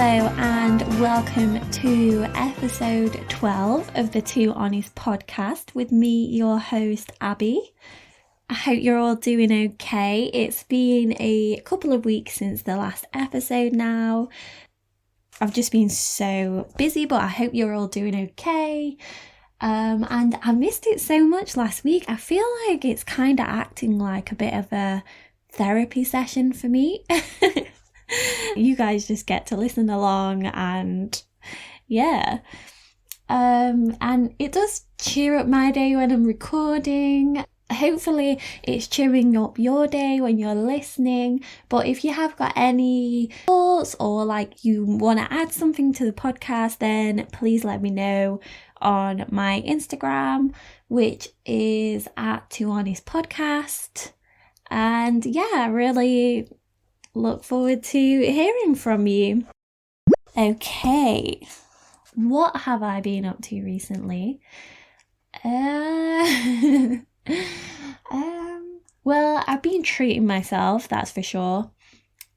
Hello and welcome to episode 12 of the Two Honest podcast with me, your host, Abby. I hope you're all doing okay. It's been a couple of weeks since the last episode now. I've just been so busy, but I hope you're all doing okay. And I missed it so much last week. I feel like it's kind of acting like a bit of a therapy session for me. You guys just get to listen along and yeah. And it does cheer up my day when I'm recording. Hopefully it's cheering up your day when you're listening. But if you have got any thoughts or like you want to add something to the podcast, then please let me know on my Instagram, which is at Two Honest Podcast. And yeah, really look forward to hearing from you. Okay, what have I been up to recently? Well, I've been treating myself, that's for sure.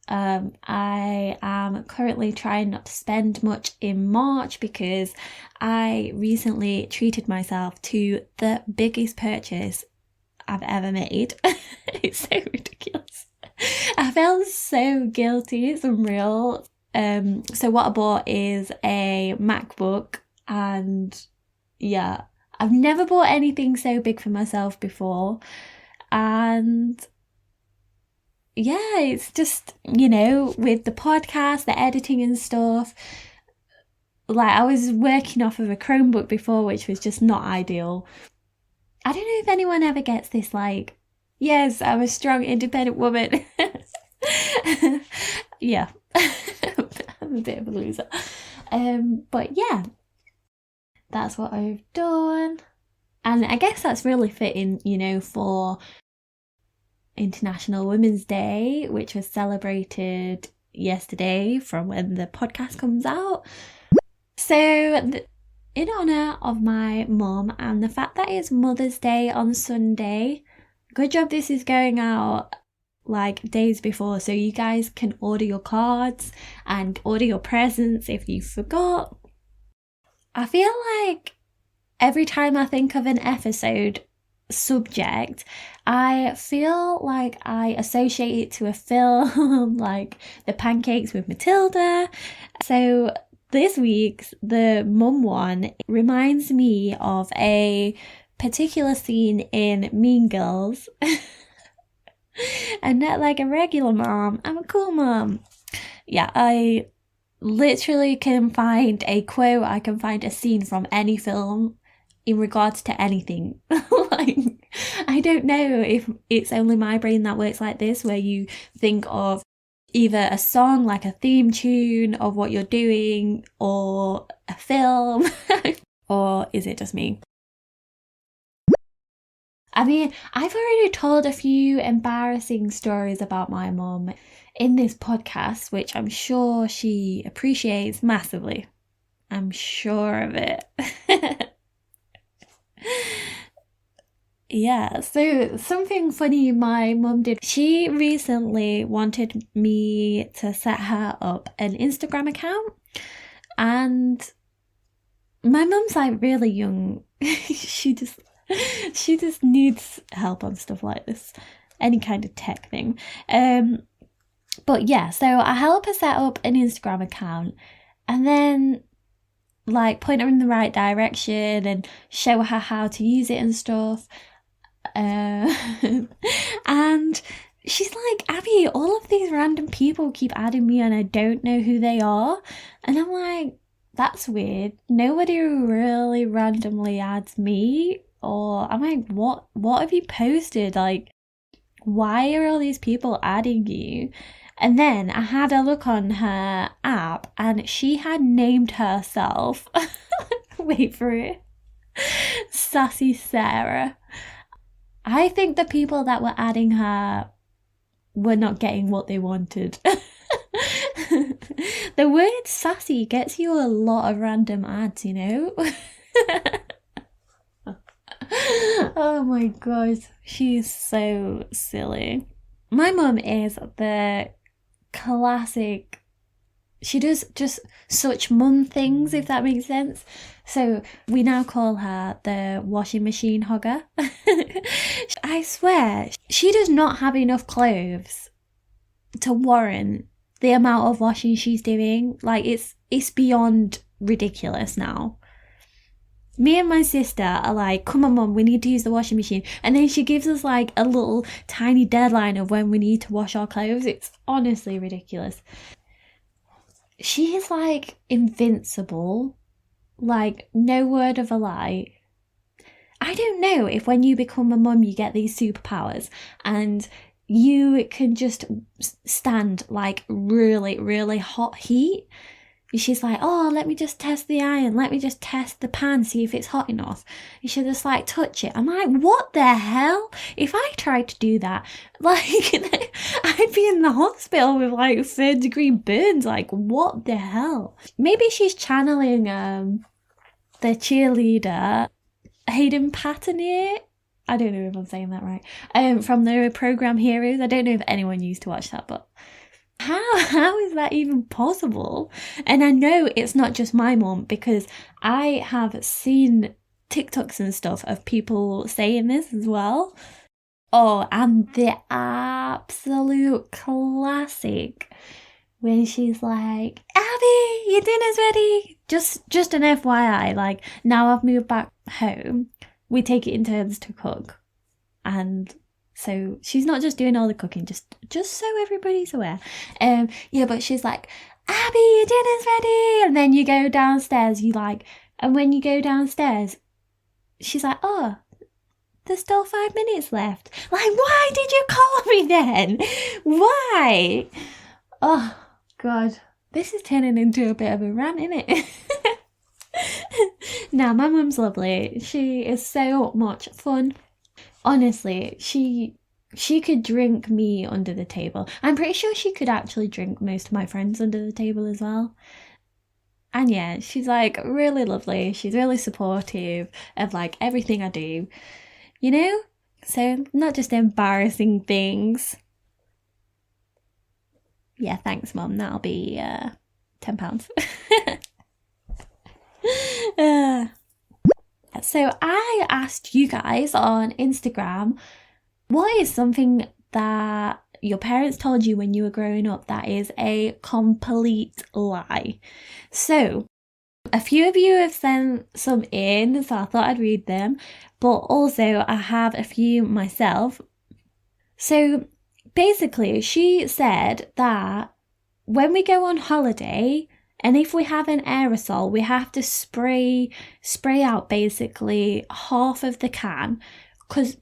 I am currently trying not to spend much in March because I recently treated myself to the biggest purchase I've ever made. It's so ridiculous. I felt so guilty, it's unreal. So what I bought is a MacBook, and yeah, I've never bought anything so big for myself before. And yeah, it's just, you know, with the podcast, the editing and stuff, like I was working off of a Chromebook before, which was just not ideal. I don't know if anyone ever gets this, like, yes, I'm a strong, independent woman. Yeah, I'm a bit of a loser. But yeah, that's what I've done. And I guess that's really fitting, you know, for International Women's Day, which was celebrated yesterday from when the podcast comes out. So, in honour of my mum and the fact that it's Mother's Day on Sunday, good job this is going out like days before so you guys can order your cards and order your presents if you forgot. I feel like every time I think of an episode subject, I feel like I associate it to a film like The Pancakes with Matilda. So this week's, the mum one, reminds me of a particular scene in Mean Girls. And not like a regular mom, I'm a cool mom. Yeah, I literally can find a quote, I can find a scene from any film in regards to anything. Like, I don't know if it's only my brain that works like this, where you think of either a song, like a theme tune of what you're doing, or a film. Or is it just me? I mean, I've already told a few embarrassing stories about my mum in this podcast, which I'm sure she appreciates massively. I'm sure of it. Yeah, so something funny my mum did. She recently wanted me to set her up an Instagram account, and my mum's like really young. She just needs help on stuff like this, any kind of tech thing. But yeah, so I help her set up an Instagram account and then like point her in the right direction and show her how to use it and stuff. And she's like, Abby, all of these random people keep adding me and I don't know who they are. And I'm like, that's weird. Nobody really randomly adds me. Or I'm like, what have you posted? Like, why are all these people adding you? And then I had a look on her app and she had named herself, wait for it, Sassy Sarah. I think the people that were adding her were not getting what they wanted. The word sassy gets you a lot of random ads, you know? Oh my god, she's so silly. My mum is the classic she does just such mum things, if that makes sense. So we now call her the washing machine hogger. I swear, she does not have enough clothes to warrant the amount of washing she's doing. Like, it's beyond ridiculous now. Me and my sister are like, come on mum, we need to use the washing machine. And then she gives us like a little tiny deadline of when we need to wash our clothes. It's honestly ridiculous. She is like invincible. Like, no word of a lie. I don't know if when you become a mum you get these superpowers and you can just stand like really, really hot heat. She's like, oh, let me just test the iron, let me just test the pan, see if it's hot enough. You should just like touch it. I'm like, what the hell? If I tried to do that, like, I'd be in the hospital with like 3rd-degree burns. Like, what the hell? Maybe she's channeling the cheerleader Hayden Patterney. I don't know if I'm saying that right. From the program Heroes. I don't know if anyone used to watch that, but how is that even possible? And I know it's not just my mum, because I have seen TikToks and stuff of people saying this as well. Oh, and the absolute classic when she's like, Abby, your dinner's ready. Just an FYI, like, now I've moved back home, we take it in turns to cook. And so she's not just doing all the cooking, just so everybody's aware. Yeah, but she's like, Abby, your dinner's ready. And then you go downstairs, and when you go downstairs, she's like, oh, there's still 5 minutes left. Like, why did you call me then? Why? Oh, God. This is turning into a bit of a rant, isn't it? Now, my mum's lovely. She is so much fun. Honestly, she could drink me under the table. I'm pretty sure she could actually drink most of my friends under the table as well. And yeah, she's like really lovely. She's really supportive of like everything I do, you know? So not just embarrassing things. Yeah, thanks, Mum. That'll be £10. So I asked you guys on Instagram, what is something that your parents told you when you were growing up that is a complete lie? So a few of you have sent some in, so I thought I'd read them, but also I have a few myself. So basically, she said that when we go on holiday, and if we have an aerosol, we have to spray out basically half of the can,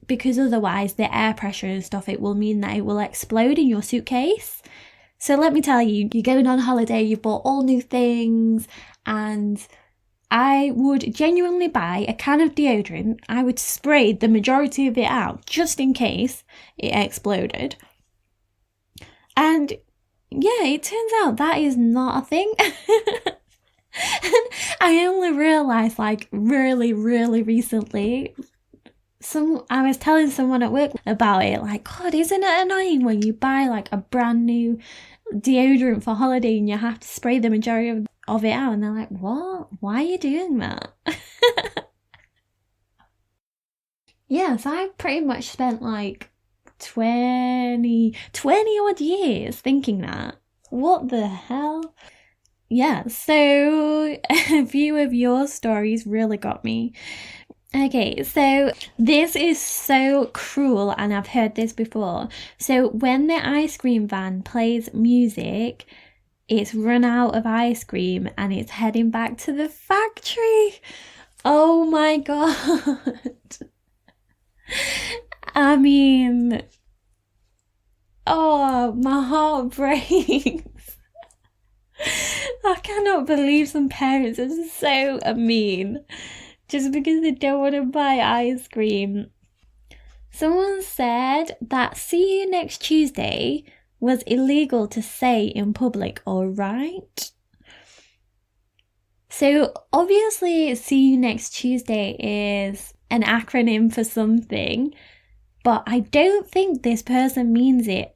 because otherwise the air pressure and stuff, it will mean that it will explode in your suitcase. So let me tell you, you're going on holiday, you bought all new things, and I would genuinely buy a can of deodorant. I would spray the majority of it out just in case it exploded. And yeah, it turns out that is not a thing. I only realised like really, really recently. I was telling someone at work about it, like, God, isn't it annoying when you buy like a brand new deodorant for holiday and you have to spray the majority of it out? And they're like, what? Why are you doing that? Yeah, so I pretty much spent like 20 odd years thinking that. What the hell? Yeah, so a few of your stories really got me. Okay, so this is so cruel, and I've heard this before. So when the ice cream van plays music, it's run out of ice cream and it's heading back to the factory. Oh my God. I mean, oh, my heart breaks. I cannot believe some parents are so mean just because they don't want to buy ice cream. Someone said that "see you next Tuesday" was illegal to say in public, alright? So obviously "see you next Tuesday" is an acronym for something, but I don't think this person means it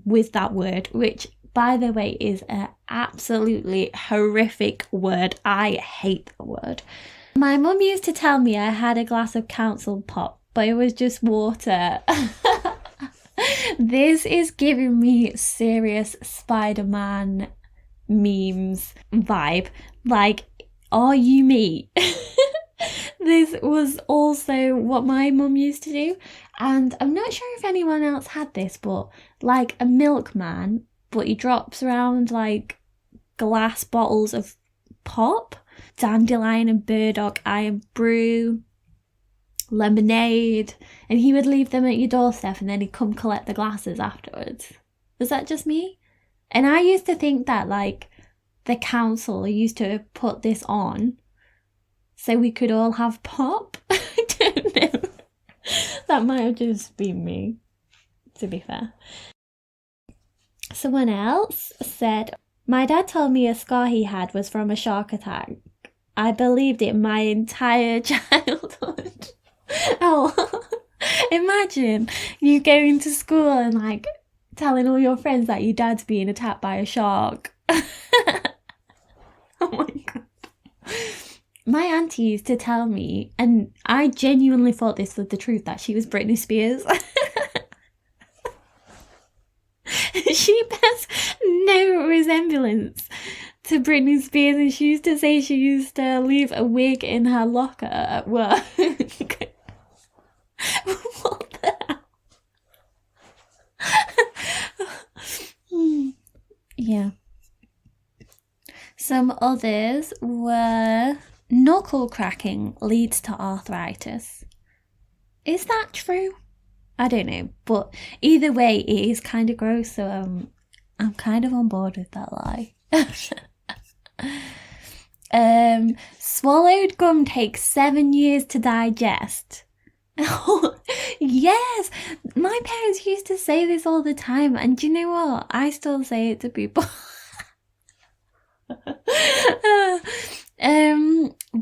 with that word, which, by the way, is an absolutely horrific word. I hate the word. My mum used to tell me I had a glass of council pop, but it was just water. This is giving me serious Spider-Man memes vibe. Like, are you me? This was also what my mum used to do. And I'm not sure if anyone else had this, but like a milkman, but he drops around like glass bottles of pop, dandelion and burdock iron brew, lemonade, and he would leave them at your doorstep and then he'd come collect the glasses afterwards. Was that just me? And I used to think that like the council used to put this on so we could all have pop. I don't know. That might have just been me, to be fair. Someone else said, my dad told me a scar he had was from a shark attack. I believed it my entire childhood. Oh, imagine you going to school and like telling all your friends that your dad's being attacked by a shark. Oh my god. My auntie used to tell me, and I genuinely thought this was the truth, that she was Britney Spears. She bears no resemblance to Britney Spears, and she used to say she used to leave a wig in her locker at work. What the hell? Yeah. Some others were knuckle cracking leads to arthritis. Is that true? I don't know, but either way, it is kind of gross, so I'm kind of on board with that lie. Swallowed gum takes 7 years to digest. Oh, yes, my parents used to say this all the time, and do you know what? I still say it to people.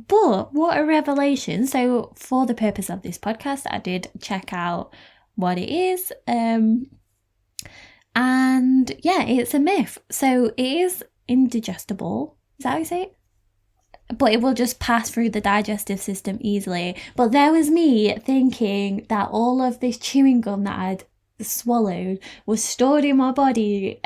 But what a revelation. So for the purpose of this podcast, I did check out what it is. And yeah, it's a myth. So it is indigestible. Is that how you say it? But it will just pass through the digestive system easily. But there was me thinking that all of this chewing gum that I'd swallowed was stored in my body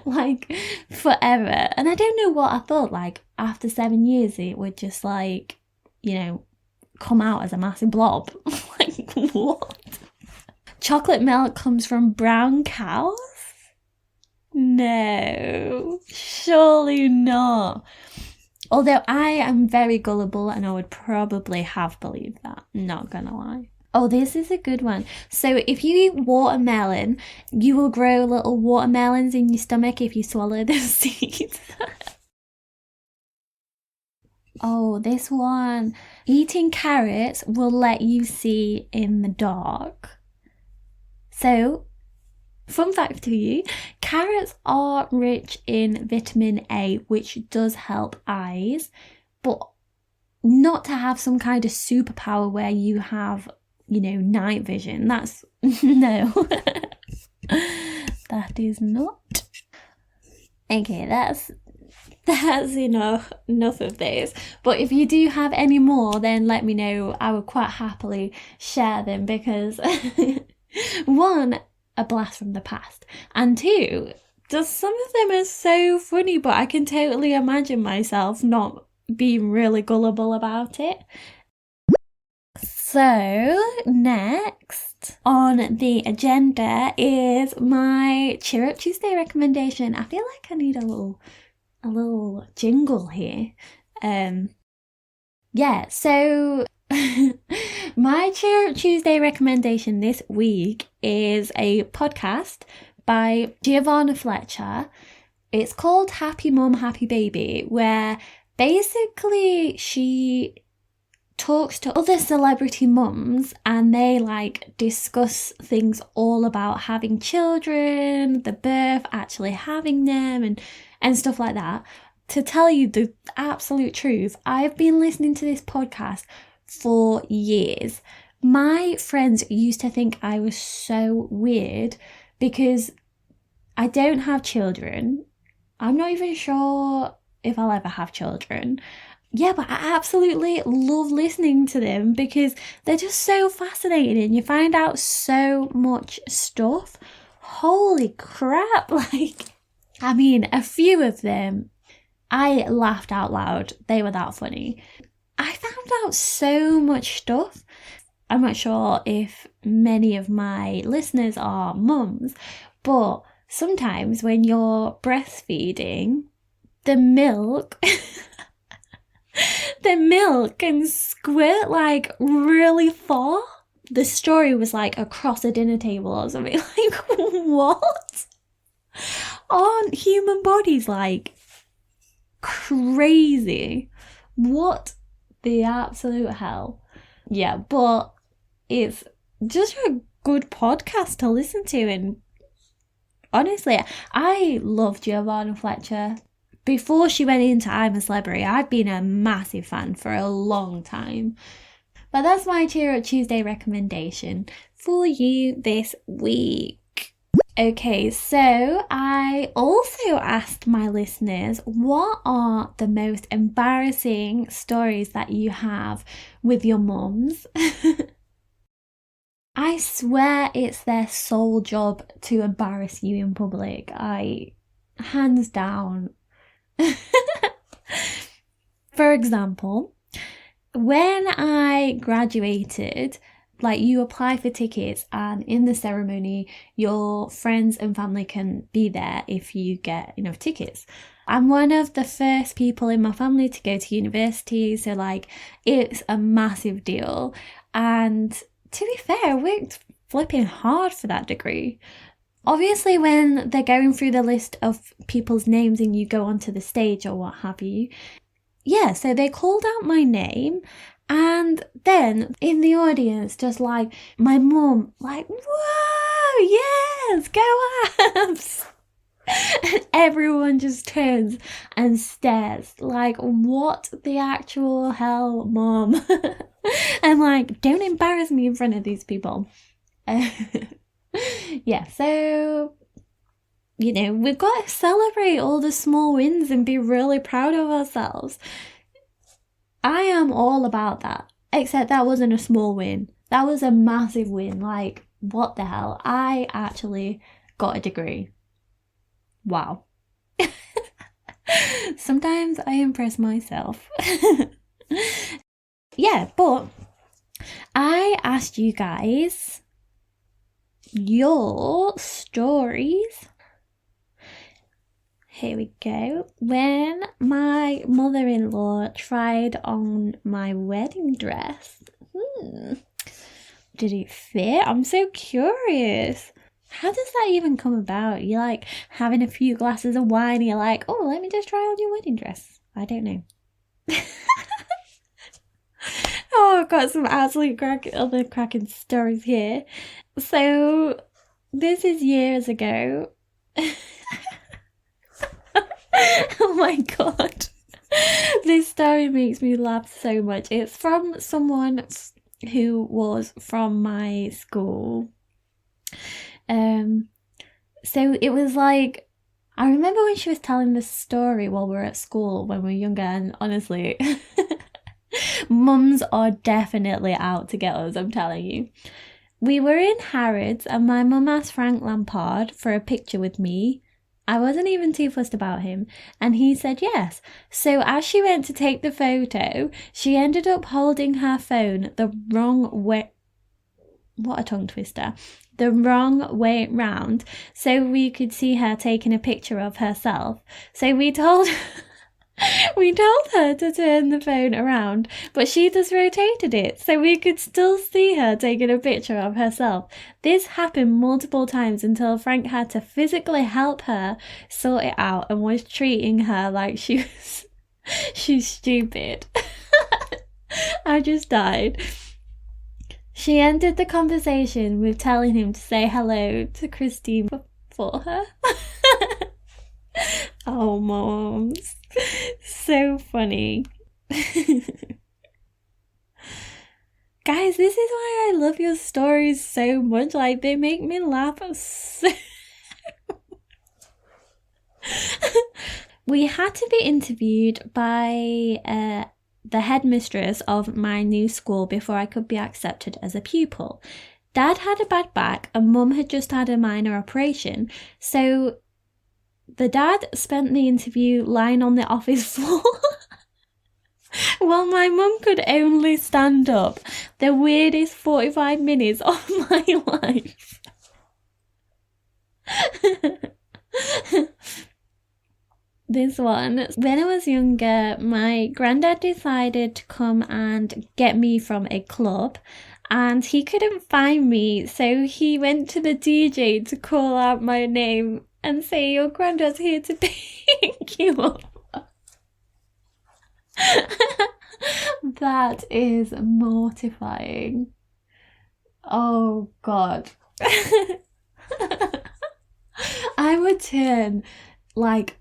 like forever. And I don't know what I thought, like after 7 years it would just like, you know, come out as a massive blob. Like what? Chocolate milk comes from brown cows? No, surely not. Although I am very gullible and I would probably have believed that, not gonna lie. Oh, this is a good one. So if you eat watermelon, you will grow little watermelons in your stomach if you swallow the seeds. Oh, this one. Eating carrots will let you see in the dark. So, fun fact for you, carrots are rich in vitamin A, which does help eyes, but not to have some kind of superpower where you have, you know, night vision. That's, no. That is not. Okay, that's enough of this. But if you do have any more, then let me know. I would quite happily share them because one, a blast from the past, and two, just some of them are so funny, but I can totally imagine myself not being really gullible about it. So next on the agenda is my Cheer Up Tuesday recommendation. I feel like I need a little jingle here. Yeah, so my Cheer Up Tuesday recommendation this week is a podcast by Giovanna Fletcher. It's called Happy Mum, Happy Baby, where basically she talks to other celebrity mums and they like discuss things all about having children, the birth, actually having them and stuff like that. To tell you the absolute truth, I've been listening to this podcast for years. My friends used to think I was so weird because I don't have children. I'm not even sure if I'll ever have children. Yeah, but I absolutely love listening to them because they're just so fascinating and you find out so much stuff. Holy crap, like, I mean, a few of them, I laughed out loud. They were that funny. I found out so much stuff. I'm not sure if many of my listeners are mums, but sometimes when you're breastfeeding, the milk the milk can squirt like really far. The story was like across a dinner table or something. Like, what? Aren't human bodies like crazy? What the absolute hell? Yeah, but it's just a good podcast to listen to, and honestly, I love Giovanna Fletcher. Before she went into I'm a Celebrity, I've been a massive fan for a long time. But that's my Cheer Up Tuesday recommendation for you this week. Okay, so I also asked my listeners, what are the most embarrassing stories that you have with your mums? I swear it's their sole job to embarrass you in public. Hands down. For example, when I graduated, like, you apply for tickets and in the ceremony your friends and family can be there if you get enough tickets. I'm one of the first people in my family to go to university, so like it's a massive deal. And to be fair, I worked flipping hard for that degree. Obviously, when they're going through the list of people's names and you go onto the stage or what have you, yeah, so they called out my name, and then in the audience, just like my mum, like, whoa, yes, go Abs! And everyone just turns and stares, like, what the actual hell, mum? And like, don't embarrass me in front of these people. Yeah, so, we've got to celebrate all the small wins and be really proud of ourselves. I am all about that, except that wasn't a small win. That was a massive win. Like, what the hell? I actually got a degree. Wow. Sometimes I impress myself. Yeah, but I asked you guys your stories. Here we go. When my mother-in-law tried on my wedding dress, did it fit? I'm so curious. How does that even come about? You're like having a few glasses of wine and you're like, oh, let me just try on your wedding dress. I don't know. Oh, I've got some absolute other cracking stories here. So, this is years ago. Oh my god. This story makes me laugh so much. It's from someone who was from my school. So it was like, I remember when she was telling this story while we were at school when we were younger, and honestly, mums are definitely out to get us, I'm telling you. We were in Harrods and my mum asked Frank Lampard for a picture with me. I wasn't even too fussed about him, and he said yes. So as she went to take the photo, she ended up holding her phone the wrong way. What a tongue twister. The wrong way round, so we could see her taking a picture of herself. So we told her to turn the phone around, but she just rotated it so we could still see her taking a picture of herself. This happened multiple times until Frank had to physically help her sort it out and was treating her like she's stupid. I just died. She ended the conversation with telling him to say hello to Christine for her. Oh, moms. So funny. Guys, this is why I love your stories so much. Like, they make me laugh so We had to be interviewed by the headmistress of my new school before I could be accepted as a pupil. Dad had a bad back and Mum had just had a minor operation, so the dad spent the interview lying on the office floor while my mum could only stand up. The weirdest 45 minutes of my life. This one. When I was younger, my granddad decided to come and get me from a club, and he couldn't find me, so he went to the DJ to call out my name and say, "Your granddad's here to pick you up." That is mortifying. Oh God. I would turn like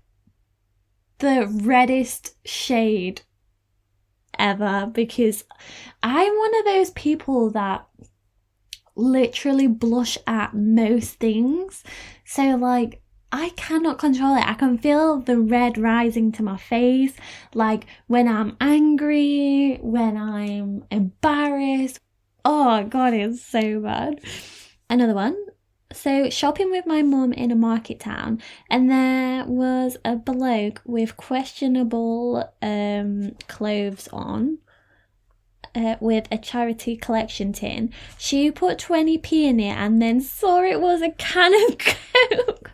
the reddest shade ever, because I'm one of those people that literally blush at most things. So like, I cannot control it. I can feel the red rising to my face, like when I'm angry, when I'm embarrassed. Oh God, it's so bad. Another one. So, shopping with my mum in a market town, and there was a bloke with questionable clothes on with a charity collection tin. She put 20p in it and then saw it was a can of Coke.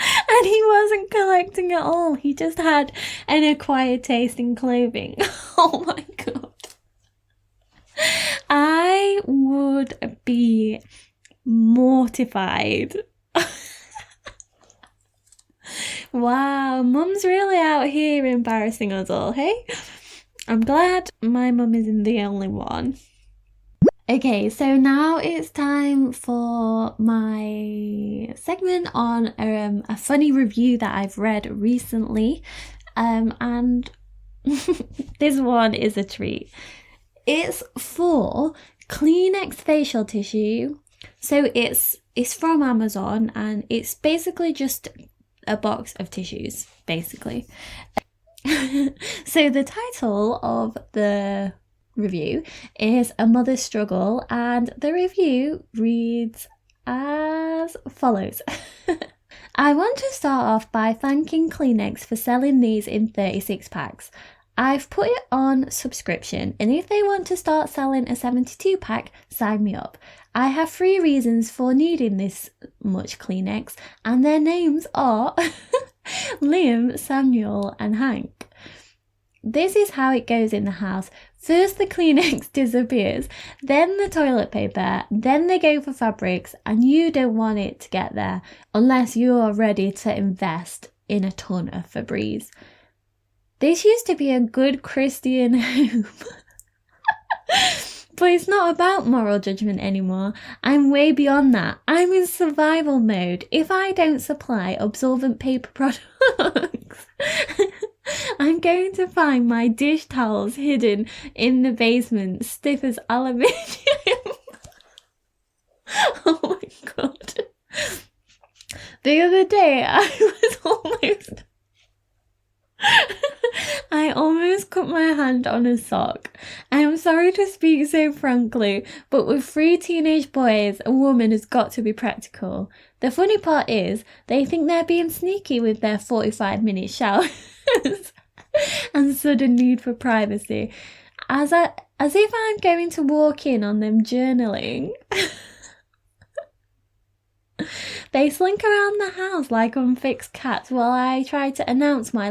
And he wasn't collecting at all. He just had an acquired taste in clothing. Oh my God. I would be mortified. Wow, Mum's really out here embarrassing us all, hey? I'm glad my mum isn't the only one. Okay, so now it's time for my segment on a funny review that I've read recently, and this one is a treat. It's for Kleenex facial tissue. So it's from Amazon, and it's basically just a box of tissues, basically. So the title of the review is A Mother's Struggle, and the review reads as follows. I want to start off by thanking Kleenex for selling these in 36 packs. I've put it on subscription, and if they want to start selling a 72 pack, sign me up. I have 3 reasons for needing this much Kleenex, and their names are Liam, Samuel, and Hank. This is how it goes in the house. First the Kleenex disappears, then the toilet paper, then they go for fabrics, and you don't want it to get there unless you're ready to invest in a ton of Febreze. This used to be a good Christian home. But it's not about moral judgment anymore. I'm way beyond that. I'm in survival mode. If I don't supply absorbent paper products, I'm going to find my dish towels hidden in the basement, stiff as aluminium. Oh my God. The other day, I almost cut my hand on a sock. I am sorry to speak so frankly, but with 3 teenage boys, a woman has got to be practical. The funny part is, they think they're being sneaky with their 45-minute showers and sudden need for privacy, as if I'm going to walk in on them journaling. They slink around the house like unfixed cats while I try to announce my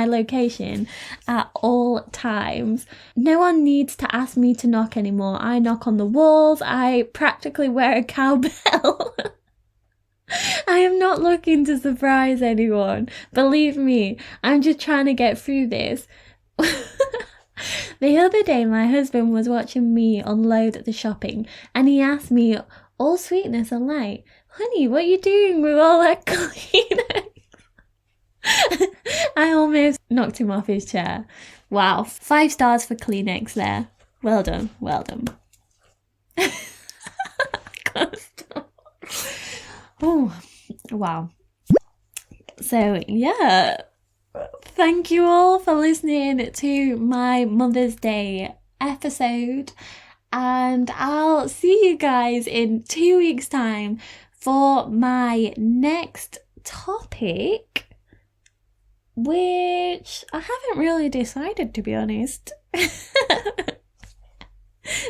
location at all times. No one needs to ask me to knock anymore. I knock on the walls. I practically wear a cowbell. I am not looking to surprise anyone. Believe me, I'm just trying to get through this. The other day, my husband was watching me unload the shopping, and he asked me, all sweetness and light, "Honey, what are you doing with all that Kleenex?" I almost knocked him off his chair. Wow, 5 stars for Kleenex there. Well done, well done. Oh, wow. So yeah, thank you all for listening to my Mother's Day episode, and I'll see you guys in 2 weeks' time for my next topic, which I haven't really decided, to be honest.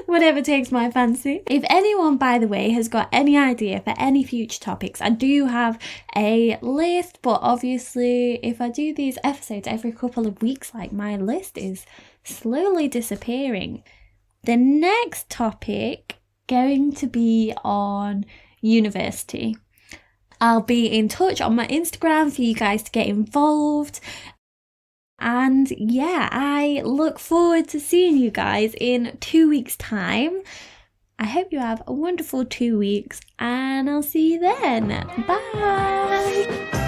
Whatever takes my fancy. If anyone, by the way, has got any idea for any future topics, I do have a list, but obviously if I do these episodes every couple of weeks, like, my list is slowly disappearing. The next topic going to be on university. I'll be in touch on my Instagram for you guys to get involved. And yeah, I look forward to seeing you guys in 2 weeks' time. I hope you have a wonderful 2 weeks, and I'll see you then. Bye!